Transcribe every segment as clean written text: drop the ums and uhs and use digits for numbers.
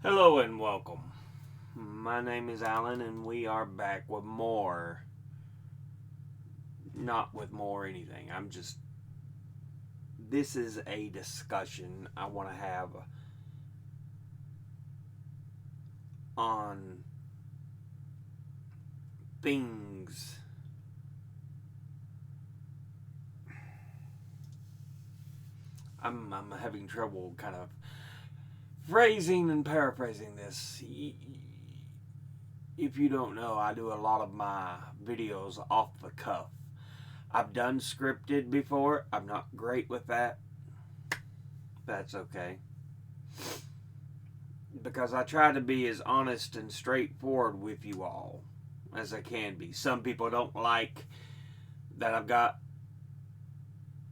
Hello and welcome. My name is Alan, and we are back with more. Not with more anything. This is a discussion I want to have on things. I'm having trouble kind of phrasing and paraphrasing this. If you don't know, I do a lot of my videos off the cuff. I've done scripted before. I'm not great with that. That's okay. Because I try to be as honest and straightforward with you all as I can be. Some people don't like that I've got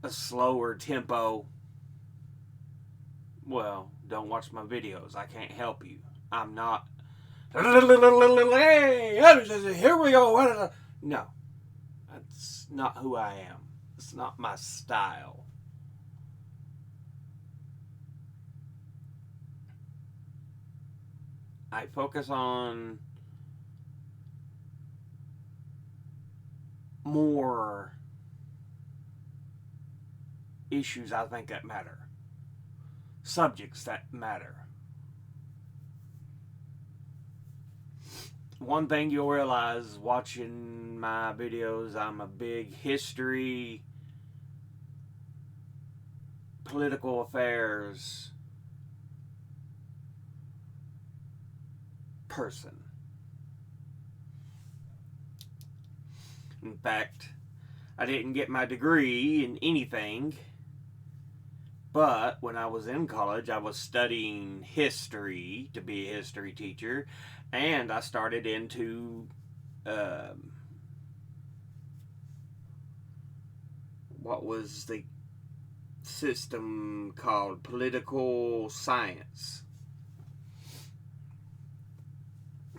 a slower tempo. Well, don't watch my videos. I can't help you. I'm not. Hey, here we go. No, that's not who I am. It's not my style. I focus on more issues I think that matter, subjects that matter. One thing you'll realize watching my videos, I'm a big history, political affairs person. In fact, I didn't get my degree in anything, but when I was in college, I was studying history to be a history teacher, and I started into what was the system called political science,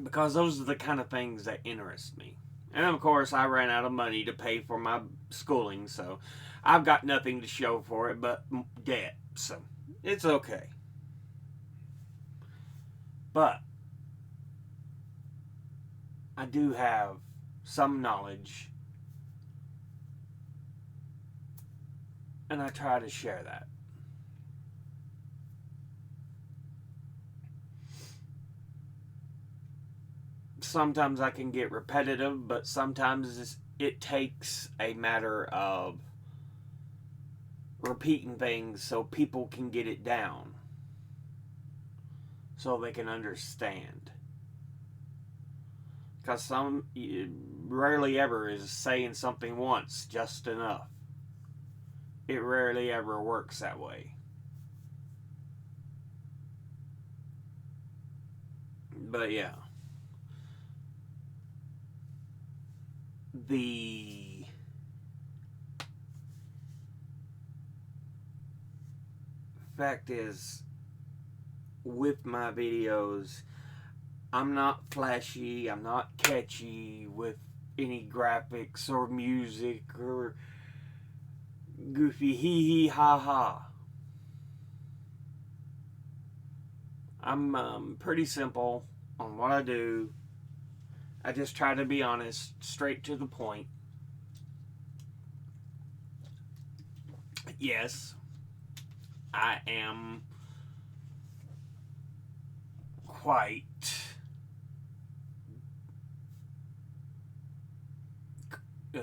because those are the kind of things that interest me. And of course, I ran out of money to pay for my schooling, so I've got nothing to show for it but debt. So it's okay. But I do have some knowledge, and I try to share that. Sometimes I can get repetitive, but sometimes it takes a matter of repeating things so people can get it down, so they can understand. Because some rarely ever is saying something once just enough. It rarely ever works that way. But yeah, the fact is, with my videos, I'm not flashy, I'm not catchy with any graphics or music or goofy hee hee ha ha. I'm pretty simple on what I do. I just try to be honest, straight to the point. Yes, I am quite uh,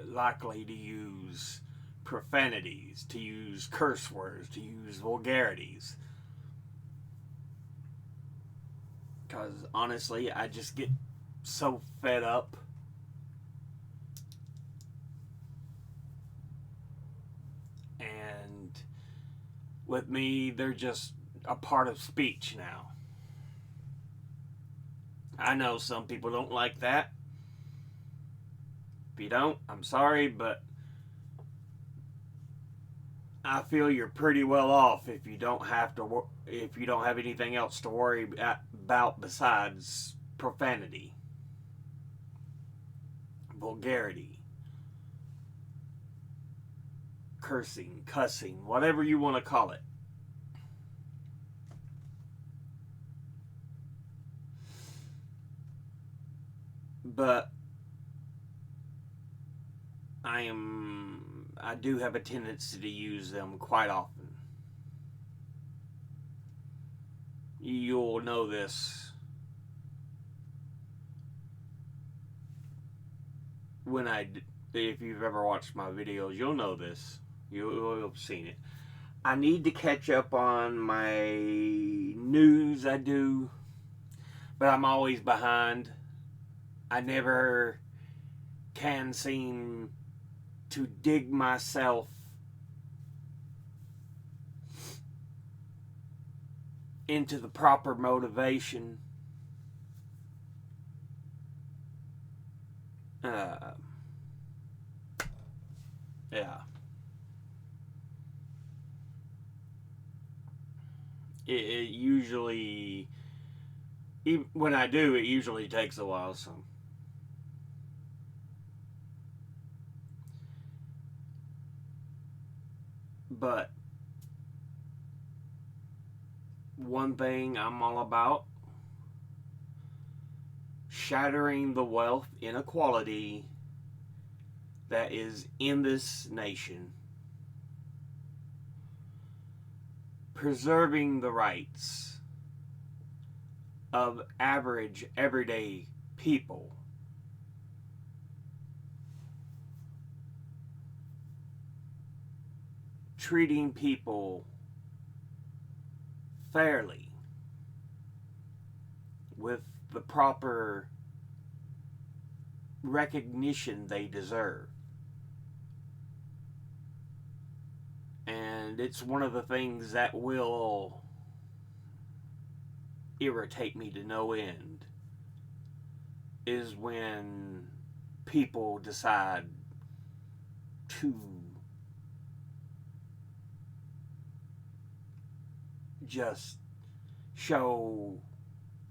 likely to use profanities, to use curse words, to use vulgarities. Because honestly, I just get so fed up. And with me, they're just a part of speech now. I know some people don't like that. If you don't, I'm sorry, but I feel you're pretty well off if you don't have anything else to worry about besides profanity, vulgarity, cursing, cussing, whatever you want to call it. But I do have a tendency to use them quite often. You'll know this if you've ever watched my videos, you'll know this. You'll have seen it. I need to catch up on my news, I do, but I'm always behind. I never can seem to dig myself into the proper motivation. Yeah. It usually, even when I do, it usually takes a while. So, but one thing I'm all about: shattering the wealth inequality that is in this nation, preserving the rights of average, everyday people, treating people fairly with the proper recognition they deserve. And it's one of the things that will irritate me to no end, is when people decide to just show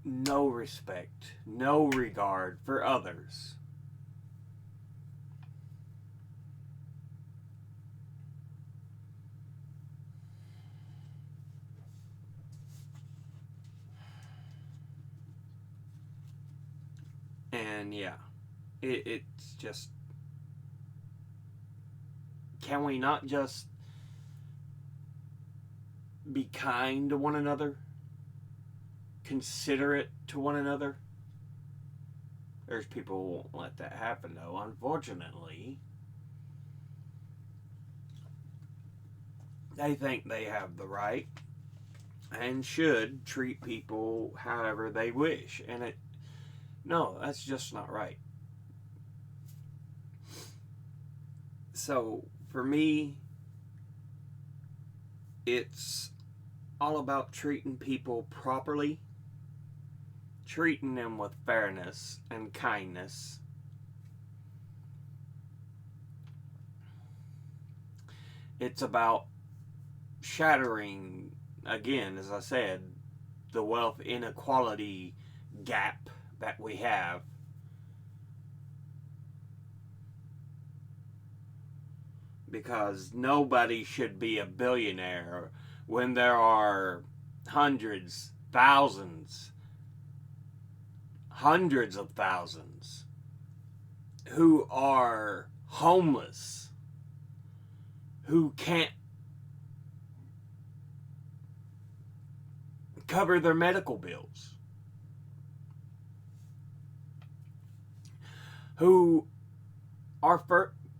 no respect, no regard for others. And yeah, it's just, can we not just be kind to one another? Considerate to one another? There's people who won't let that happen, though, unfortunately. They think they have the right and should treat people however they wish. And no, that's just not right. So, for me, it's all about treating people properly, treating them with fairness and kindness. It's about shattering, again, as I said, the wealth inequality gap that we have. Because nobody should be a billionaire when there are hundreds, thousands, hundreds of thousands who are homeless, who can't cover their medical bills, who are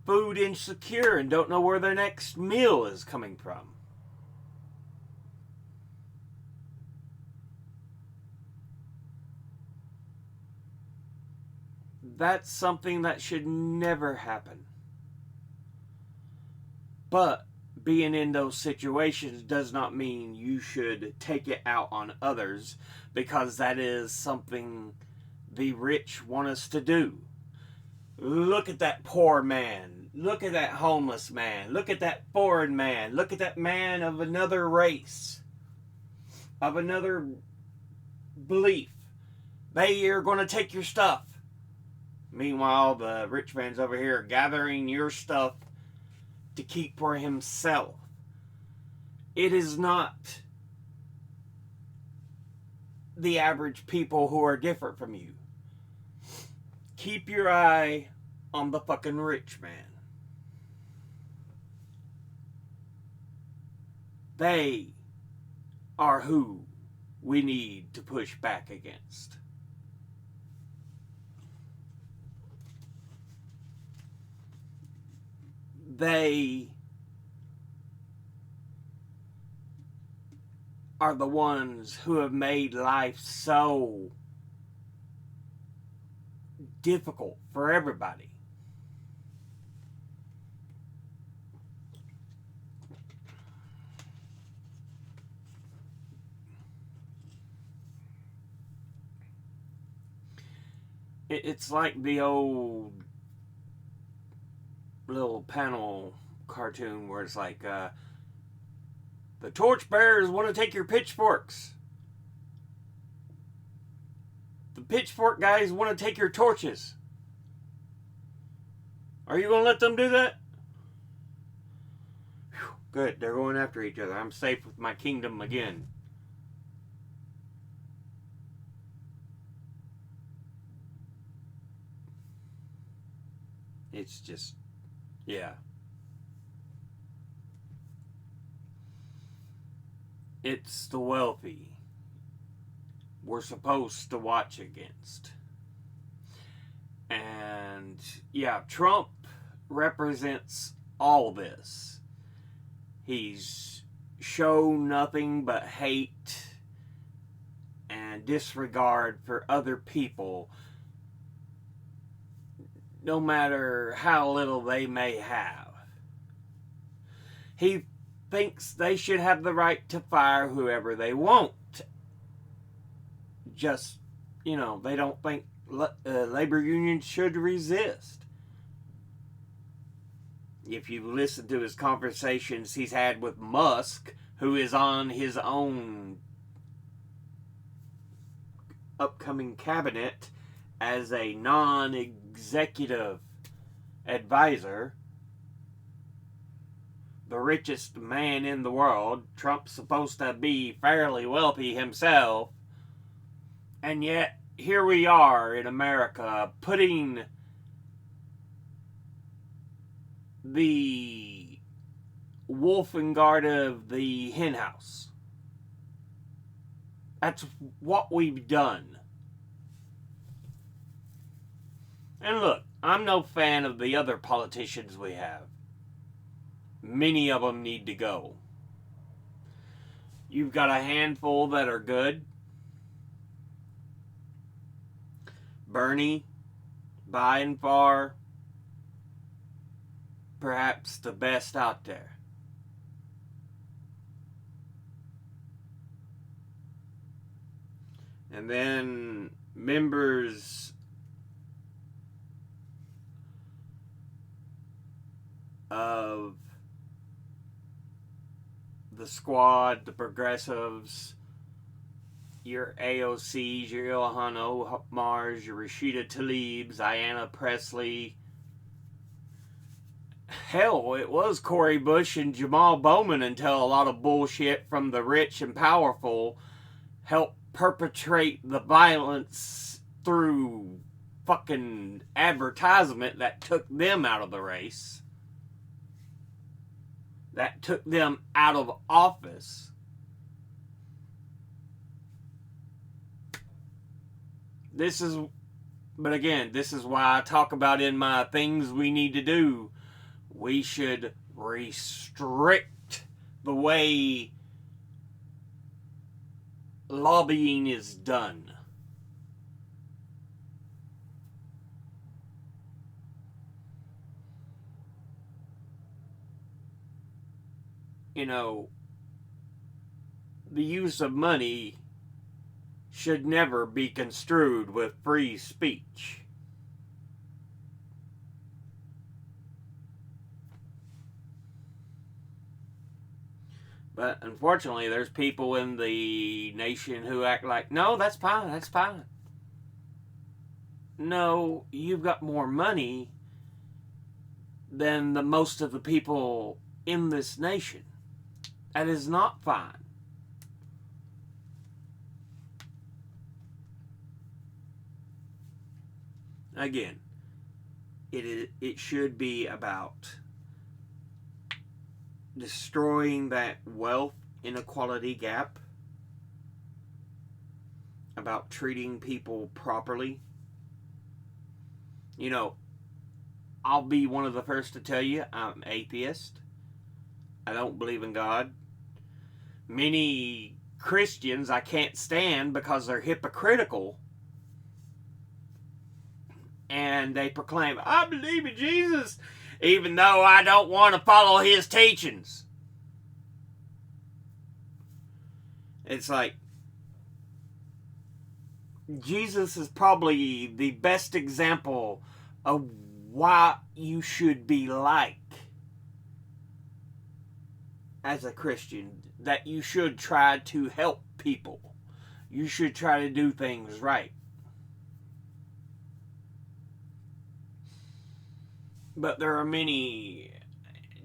food insecure and don't know where their next meal is coming from. That's something that should never happen. But being in those situations does not mean you should take it out on others, because that is something the rich want us to do. Look at that poor man. Look at that homeless man. Look at that foreign man. Look at that man of another race, of another belief. They are going to take your stuff. Meanwhile, the rich man's over here gathering your stuff to keep for himself. It is not the average people who are different from you. Keep your eye on the fucking rich man. They are who we need to push back against. They are the ones who have made life so difficult for everybody. It's like the old little panel cartoon where it's like, the torchbearers want to take your pitchforks. The pitchfork guys want to take your torches. Are you going to let them do that? Whew, good, they're going after each other. I'm safe with my kingdom again. It's just, yeah. It's the wealthy we're supposed to watch against. And yeah, Trump represents all this. He's shown nothing but hate and disregard for other people, no matter how little they may have. He thinks they should have the right to fire whoever they want. Just, they don't think labor unions should resist. If you listen to his conversations he's had with Musk, who is on his own upcoming cabinet as a non-executive advisor, the richest man in the world, Trump's supposed to be fairly wealthy himself, and yet here we are in America putting the wolf in guard of the henhouse. That's what we've done. And look, I'm no fan of the other politicians we have. Many of them need to go. You've got a handful that are good. Bernie, by and far, perhaps the best out there. And then members of the squad, the progressives, your AOCs, your Ilhan Omars, your Rashida Tlaibs, Ayanna Pressley. Hell, it was Cori Bush and Jamal Bowman until a lot of bullshit from the rich and powerful helped perpetrate the violence through fucking advertisement that took them out of the race. That took them out of office. But again, this is why I talk about in my things we need to do. We should restrict the way lobbying is done. The use of money should never be construed with free speech. But unfortunately, there's people in the nation who act like, no, that's fine, that's fine. No, you've got more money than most of the people in this nation. That is not fine. Again, it should be about destroying that wealth inequality gap, about treating people properly. You know, I'll be one of the first to tell you I'm atheist. I don't believe in God. Many Christians I can't stand because they're hypocritical. And they proclaim, I believe in Jesus, even though I don't want to follow his teachings. It's like, Jesus is probably the best example of what you should be like as a Christian. That you should try to help people. You should try to do things right. But there are many,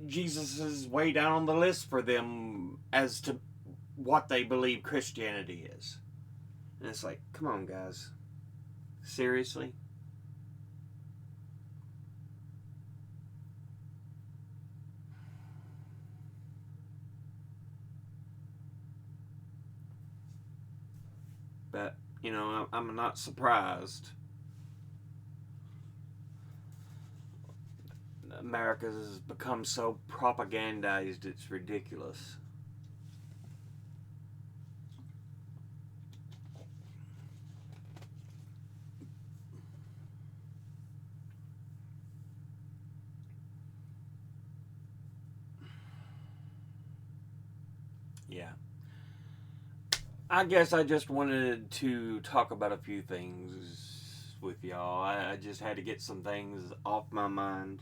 Jesus is way down on the list for them as to what they believe Christianity is. And it's like, come on, guys. Seriously? But, you know, I'm not surprised. America has become so propagandized, it's ridiculous. Yeah. I guess I just wanted to talk about a few things with y'all. I just had to get some things off my mind.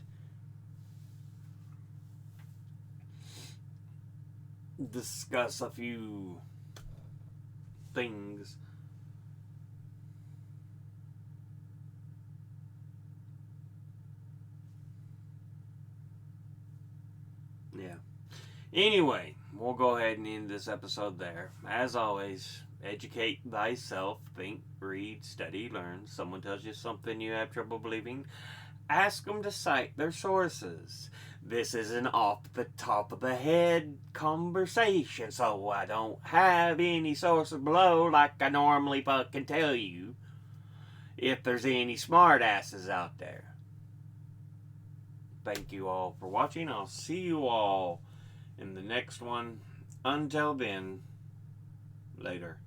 Discuss a few things. Yeah. Anyway, we'll go ahead and end this episode there. As always, educate thyself, think, read, study, learn. Someone tells you something you have trouble believing, ask them to cite their sources. This is an off the top of the head conversation, so I don't have any sources below like I normally fucking tell you. If there's any smart asses out there. Thank you all for watching. I'll see you all in the next one. Until then, later.